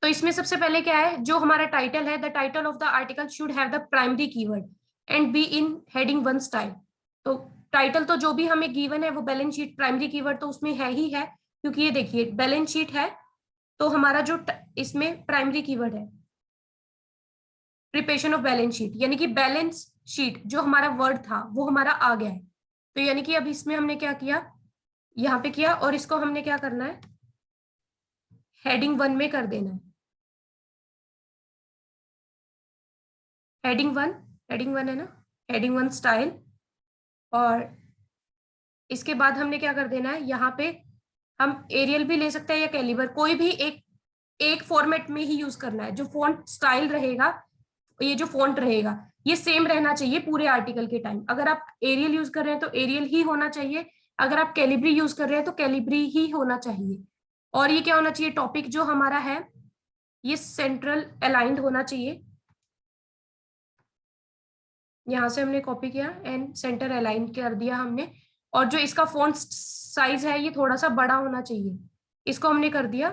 तो इसमें सबसे पहले क्या है, जो हमारा टाइटल है, the title of the article should have the primary keyword and be in heading 1 style. तो टाइटल तो जो भी हमें गिवन है वो बैलेंस शीट, प्राइमरी कीवर्ड तो उसमें है ही है, क्योंकि ये देखिए बैलेंस शीट है, तो हमारा जो इसमें प्राइमरी कीवर्ड है प्रिपरेशन ऑफ बैलेंस शीट, यानी कि बैलेंस शीट जो हमारा वर्ड था वो हमारा आ गया है। तो यानी कि अब इसमें हमने क्या किया, यहाँ पे किया, और इसको हमने क्या करना है, हेडिंग 1 में कर देना है। हेडिंग वन है ना, हेडिंग 1 स्टाइल। और इसके बाद हमने क्या कर देना है, यहाँ पे हम एरियल भी ले सकते हैं या कैलिबर, कोई भी एक फॉर्मेट में ही यूज करना है। जो फॉन्ट स्टाइल रहेगा, ये जो फॉन्ट रहेगा ये सेम रहना चाहिए पूरे आर्टिकल के टाइम। अगर आप एरियल यूज कर रहे हैं तो एरियल ही होना चाहिए, अगर आप कैलिब्री यूज कर रहे हैं तो कैलिब्री ही होना चाहिए। और ये क्या होना चाहिए, टॉपिक जो हमारा है ये सेंट्रल अलाइंड होना चाहिए। यहां से हमने कॉपी किया एंड सेंटर अलाइन कर दिया हमने। और जो इसका फॉन्ट साइज है ये थोड़ा सा बड़ा होना चाहिए, इसको हमने कर दिया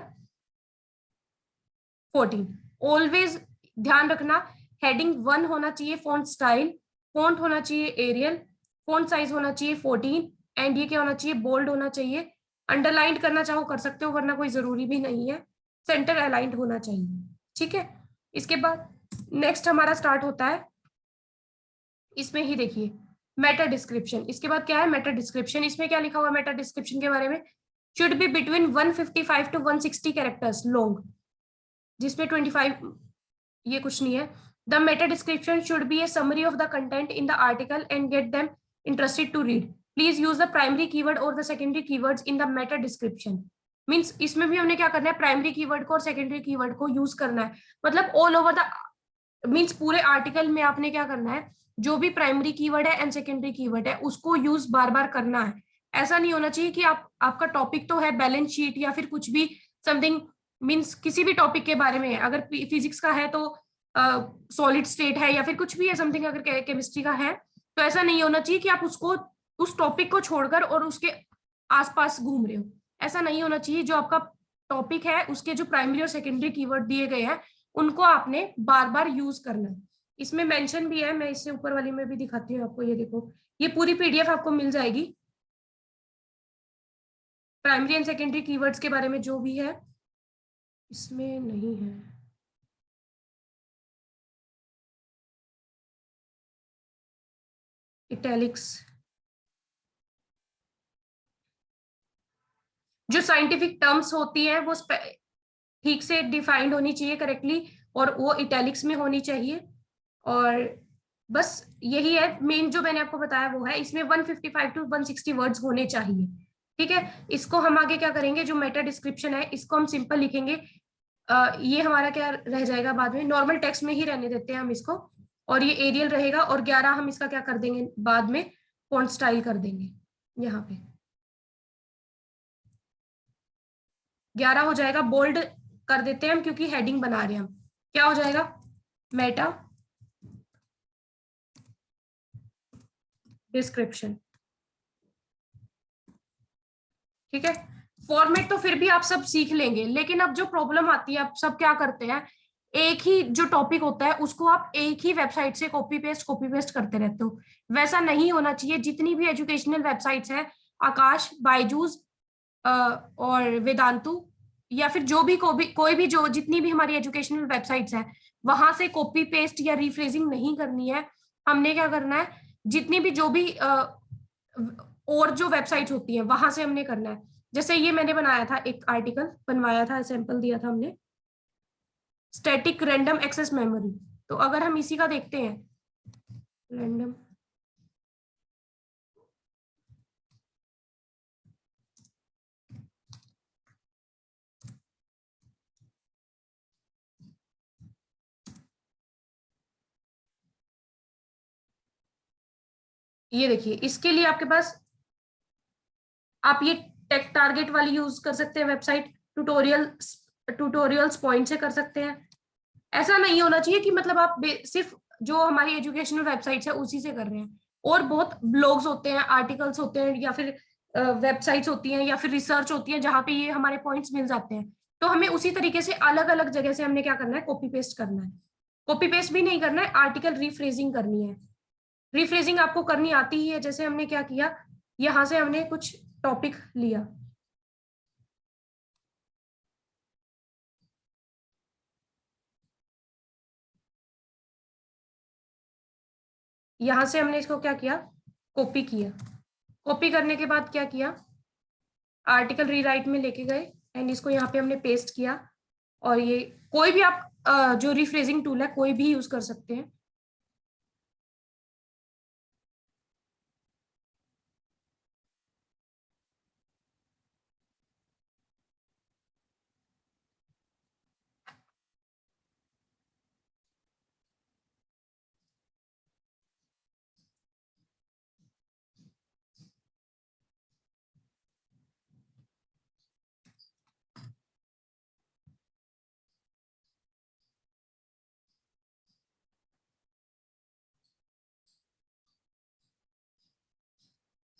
14। ऑलवेज ध्यान रखना, हेडिंग 1 होना चाहिए फॉन्ट स्टाइल, फॉन्ट होना चाहिए एरियल, फॉन्ट साइज होना चाहिए 14, एंड ये क्या होना चाहिए, बोल्ड होना चाहिए। अंडरलाइन करना चाहो कर सकते हो, वरना कोई जरूरी भी नहीं है। सेंटर अलाइंड होना चाहिए, ठीक है। इसके बाद नेक्स्ट हमारा स्टार्ट होता है, इसमें ही देखिए मेटा डिस्क्रिप्शन। इसके बाद क्या है, मेटा डिस्क्रिप्शन। इसमें क्या लिखा हुआ है मेटा डिस्क्रिप्शन के बारे में, should be between 155 to 160 characters long, जिसमें 25 ये कुछ नहीं है। The meta description should be a summary of the content in the article and get them interested to read. Please use the primary keyword और the secondary keywords in the meta description. Means इसमें भी हमने क्या करना है, primary keyword को और secondary keyword को यूज करना है। मतलब ऑल ओवर द मीन्स पूरे आर्टिकल में आपने क्या करना है, जो भी प्राइमरी कीवर्ड है एंड सेकेंडरी कीवर्ड है उसको यूज बार बार करना है। ऐसा नहीं होना चाहिए कि आपका टॉपिक तो है बैलेंस शीट या फिर कुछ भी समथिंग, मीन्स किसी भी टॉपिक के बारे में है। अगर फिजिक्स का है तो सॉलिड स्टेट है, या फिर कुछ भी है समथिंग, अगर केमिस्ट्री का है तो ऐसा नहीं होना चाहिए कि आप उसको उस टॉपिक को छोड़कर और उसके आसपास घूम रहे हो। ऐसा नहीं होना चाहिए। जो आपका टॉपिक है उसके जो प्राइमरी और सेकेंडरी कीवर्ड दिए गए हैं उनको आपने बार बार यूज करना है। इसमें मेंशन भी है, मैं इससे ऊपर वाली में भी दिखाती हूँ आपको। ये देखो, ये पूरी पीडीएफ आपको मिल जाएगी प्राइमरी एंड सेकेंडरी कीवर्ड्स के बारे में जो भी है। इसमें नहीं है, इटैलिक्स। जो साइंटिफिक टर्म्स होती है वो ठीक से डिफाइंड होनी चाहिए करेक्टली, और वो इटैलिक्स में होनी चाहिए। और बस यही है मेन जो मैंने आपको बताया वो है। इसमें 155 to 160 वर्ड्स होने चाहिए, ठीक है। इसको हम आगे क्या करेंगे, जो मेटा डिस्क्रिप्शन है इसको हम सिंपल लिखेंगे। ये हमारा क्या रह जाएगा बाद में, नॉर्मल टेक्स्ट में ही रहने देते हैं हम इसको। और ये एरियल रहेगा, और 11 हम इसका क्या कर देंगे बाद में, फॉन्ट स्टाइल कर देंगे। यहाँ पे 11 हो जाएगा, बोल्ड कर देते हैं हम क्योंकि हेडिंग बना रहे हैं हम। क्या हो जाएगा, मेटा डिस्क्रिप्शन, ठीक है। फॉर्मेट तो फिर भी आप सब सीख लेंगे, लेकिन अब जो प्रॉब्लम आती है, आप सब क्या करते हैं, एक ही जो टॉपिक होता है उसको आप एक ही वेबसाइट से कॉपी पेस्ट करते रहते हो। वैसा नहीं होना चाहिए। जितनी भी एजुकेशनल वेबसाइट्स हैं, आकाश, बायजूस और वेदांतु, या फिर जो भी कोई भी जो जितनी भी हमारी एजुकेशनल वेबसाइट्स हैं, वहां से कॉपी पेस्ट या रिफ्रेजिंग नहीं करनी है। हमने क्या करना है, जितनी भी जो भी और जो वेबसाइट्स होती हैं वहां से हमने करना है। जैसे ये मैंने बनाया था, एक आर्टिकल बनवाया था, सैंपल दिया था हमने, स्टैटिक रैंडम एक्सेस मेमोरी। तो अगर हम इसी का देखते हैं, रैंडम ये देखिए, इसके लिए आपके पास आप ये टेक टारगेट वाली यूज कर सकते हैं वेबसाइट, ट्यूटोरियल्स पॉइंट से कर सकते हैं। ऐसा नहीं होना चाहिए कि मतलब आप सिर्फ जो हमारी एजुकेशनल वेबसाइट्स है उसी से कर रहे हैं। और बहुत ब्लॉग्स होते हैं, आर्टिकल्स होते हैं, या फिर वेबसाइट्स होती हैं, या फिर रिसर्च होती है जहाँ पे ये हमारे पॉइंट्स मिल जाते हैं। तो हमें उसी तरीके से अलग अलग जगह से हमने क्या करना है, कॉपी पेस्ट करना है। कॉपी पेस्ट भी नहीं करना है, आर्टिकल रीफ्रेजिंग करनी है। रीफ्रेजिंग आपको करनी आती ही है। जैसे हमने क्या किया, यहां से हमने कुछ टॉपिक लिया, यहां से हमने इसको क्या किया, कॉपी किया। कॉपी करने के बाद क्या किया, आर्टिकल रीराइट में लेके गए एंड इसको यहाँ पे हमने पेस्ट किया। और ये कोई भी आप जो रीफ्रेजिंग टूल है कोई भी यूज कर सकते हैं।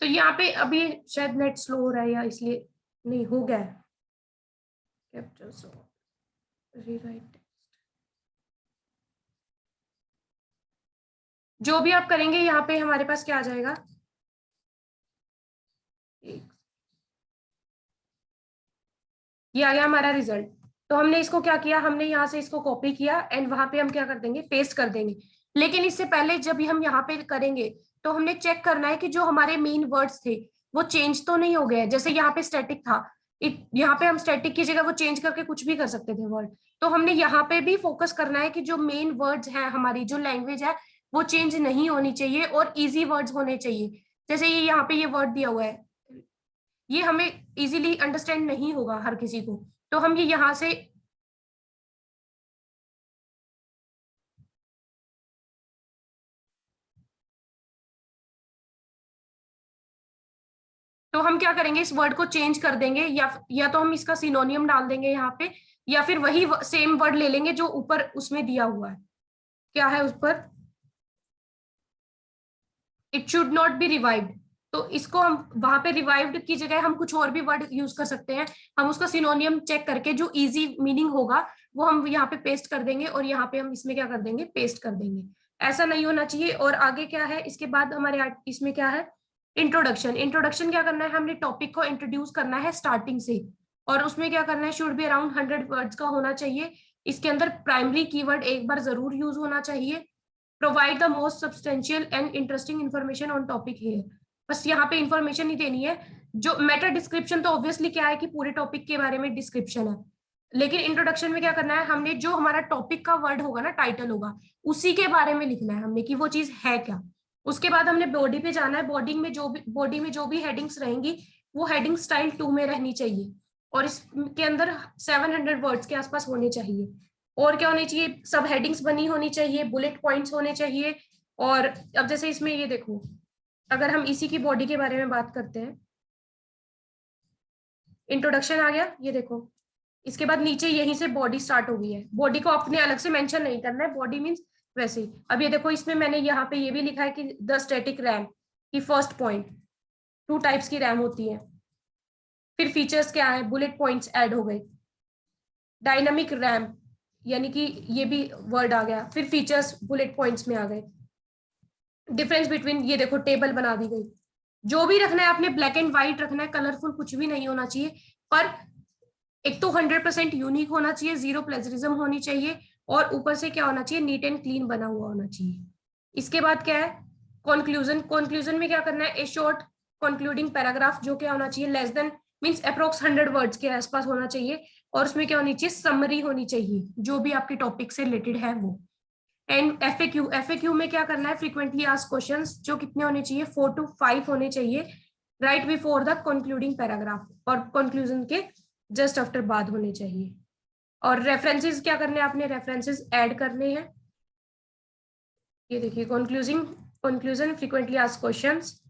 तो यहाँ पे अभी शायद नेट स्लो हो रहा है या इसलिए नहीं हो गया है। कैप्चर सो रीराइट, जो भी आप करेंगे यहाँ पे हमारे पास क्या आ जाएगा, ये आ गया हमारा रिजल्ट। तो हमने इसको क्या किया, हमने यहाँ से इसको कॉपी किया एंड वहां पे हम क्या कर देंगे, पेस्ट कर देंगे। लेकिन इससे पहले जब भी हम यहाँ पे करेंगे तो हमने चेक करना है कि जो हमारे मेन वर्ड्स थे वो चेंज तो नहीं हो गए। जैसे यहाँ पे स्टैटिक था, यहाँ पे हम स्टैटिक की जगह वो चेंज करके कुछ भी कर सकते थे वर्ड। तो हमने यहाँ पे भी फोकस करना है कि जो मेन वर्ड्स हैं, हमारी जो लैंग्वेज है वो चेंज नहीं होनी चाहिए और इजी वर्ड्स होने चाहिए। जैसे ये यहाँ पे ये वर्ड दिया हुआ है, ये हमें इजीली अंडरस्टैंड नहीं होगा हर किसी को, तो हम ये यहाँ से तो हम क्या करेंगे, इस वर्ड को चेंज कर देंगे या तो हम इसका सिनोनियम डाल देंगे यहाँ पे, या फिर वही सेम वर्ड ले लेंगे जो ऊपर उसमें दिया हुआ है। क्या है उस पर, it should not be revived. तो इसको हम वहां पे रिवाइव्ड की जगह हम कुछ और भी वर्ड यूज कर सकते हैं। हम उसका सिनोनियम चेक करके जो इजी मीनिंग होगा वो हम यहाँ पे पेस्ट कर देंगे और यहाँ पे हम इसमें क्या कर देंगे, पेस्ट कर देंगे। ऐसा नहीं होना चाहिए। और आगे क्या है, इसके बाद हमारे इसमें क्या है, इंट्रोडक्शन। इंट्रोडक्शन क्या करना है, हमने टॉपिक को इंट्रोड्यूस करना है स्टार्टिंग से, और उसमें क्या करना है, शुड बी अराउंड 100 वर्ड्स का होना चाहिए। इसके अंदर प्राइमरी कीवर्ड एक बार जरूर यूज होना चाहिए। Provide the most substantial and interesting information on topic here. बस यहाँ पे इंफॉर्मेशन ही देनी है। जो मेटा डिस्क्रिप्शन तो ऑब्वियसली क्या है कि पूरे टॉपिक के बारे में डिस्क्रिप्शन है, लेकिन इंट्रोडक्शन में क्या करना है, हमने जो हमारा टॉपिक का वर्ड होगा ना, टाइटल होगा, उसी के बारे में लिखना है हमने कि वो चीज है क्या। उसके बाद हमने बॉडी पे जाना है। बॉडी में जो भी हेडिंग्स रहेंगी वो हेडिंग स्टाइल 2 में रहनी चाहिए, और इसके अंदर 700 वर्ड्स के आसपास होने चाहिए। और क्या होनी चाहिए, सब हेडिंग्स बनी होनी चाहिए, बुलेट पॉइंट्स होने चाहिए। और अब जैसे इसमें ये देखो, अगर हम इसी की बॉडी के बारे में बात करते हैं, इंट्रोडक्शन आ गया, ये देखो। इसके बाद नीचे यहीं से बॉडी स्टार्ट हो गई है। बॉडी को अपने अलग से मेंशन नहीं करना है, बॉडी मींस वैसे ही। अब ये देखो, इसमें मैंने यहाँ पे ये भी लिखा है कि द स्टैटिक रैम की फर्स्ट पॉइंट, 2 टाइप्स की रैम होती है। फिर फीचर्स क्या है, बुलेट पॉइंट्स ऐड हो गए। डायनामिक रैम, यानी कि ये भी वर्ड आ गया। फिर फीचर्स बुलेट पॉइंट्स में आ गए। डिफरेंस बिटवीन, ये देखो टेबल बना दी गई। जो भी रखना है आपने ब्लैक एंड व्हाइट रखना है, कलरफुल कुछ भी नहीं होना चाहिए। पर एक तो 100% यूनिक होना चाहिए, जीरो प्लेजरिज्म होनी चाहिए, और ऊपर से क्या होना चाहिए, नीट एंड क्लीन बना हुआ होना चाहिए। इसके बाद क्या है, कंक्लूजन। कंक्लूजन में क्या करना है, ए शॉर्ट कंक्लूडिंग पैराग्राफ, जो क्या होना चाहिए, less than means approx 100 words के आसपास होना चाहिए। और उसमें क्या होनी चाहिए, समरी होनी चाहिए जो भी आपके टॉपिक से रिलेटेड है वो। एंड एफएक्यू, एफएक्यू में क्या करना है, फ्रीक्वेंटली आस्क्ड क्वेश्चंस, जो कितने होने चाहिए, 4 to 5 होने चाहिए, right before the concluding paragraph, और कंक्लूजन के जस्ट आफ्टर बाद होने चाहिए। और रेफरेंसेस क्या करने हैं, आपने रेफरेंसेस ऐड करने हैं। ये देखिए, conclusion, frequently asked questions,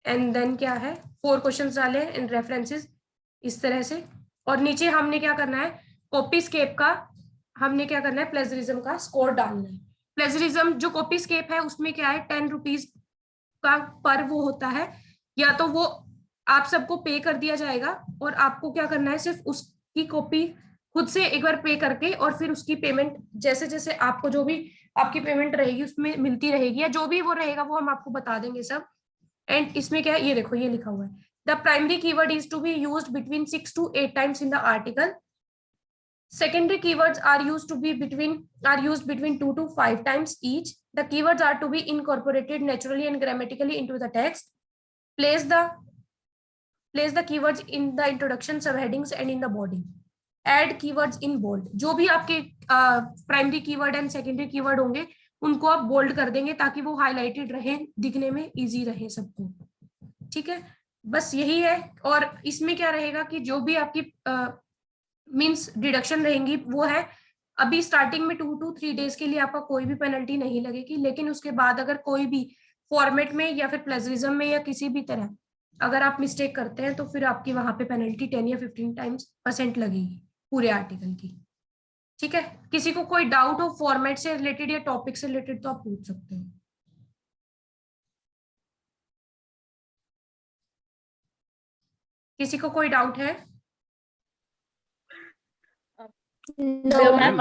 and then क्या है, 4 क्वेश्चंस डाले एंड रेफरेंसेस, इस तरह से। और नीचे हमने क्या करना है, कॉपी स्केप का हमने क्या करना है, प्लेजरिज्म का स्कोर डालना है। प्लेजरिज्म जो कॉपी स्केप है उसमें क्या है, 10 रुपीज का पर वो होता है, या तो वो आप सबको पे कर दिया जाएगा और आपको क्या करना है, सिर्फ उस की कॉपी खुद से एक बार पे करके और फिर उसकी पेमेंट जैसे जैसे आपको जो भी आपकी पेमेंट रहेगी उसमें मिलती रहेगी या जो भी वो रहेगा वो हम आपको बता देंगे सब। एंड इसमें क्या है, ये देखो ये लिखा हुआ है, the primary keyword is to be used between 6 to 8 times in the article. Secondary keywords are used between 2 to 5 times each. The keywords are to be incorporated naturally and grammatically into the text. Place the keywords in the introduction, subheadings and in the body. Add keywords in bold. जो भी आपके primary keyword and secondary keyword होंगे उनको आप bold कर देंगे ताकि वो हाईलाइटेड रहे, दिखने में इजी रहे सबको। ठीक है, बस यही है। और इसमें क्या रहेगा कि जो भी आपकी मींस डिडक्शन रहेंगी वो है, अभी स्टार्टिंग में 2 to 3 डेज के लिए आपका कोई भी पेनल्टी नहीं लगेगी, लेकिन उसके बाद अगर कोई भी फॉर्मेट में या फिर प्लेजरिज्म में या किसी भी तरह अगर आप मिस्टेक करते हैं तो फिर आपकी वहां पे पेनल्टी 10 या 15% लगेगी पूरे आर्टिकल की। ठीक है, किसी को कोई डाउट हो फॉर्मेट से रिलेटेड या टॉपिक से रिलेटेड तो आप पूछ सकते हैं। किसी को कोई डाउट है? No, ma'am.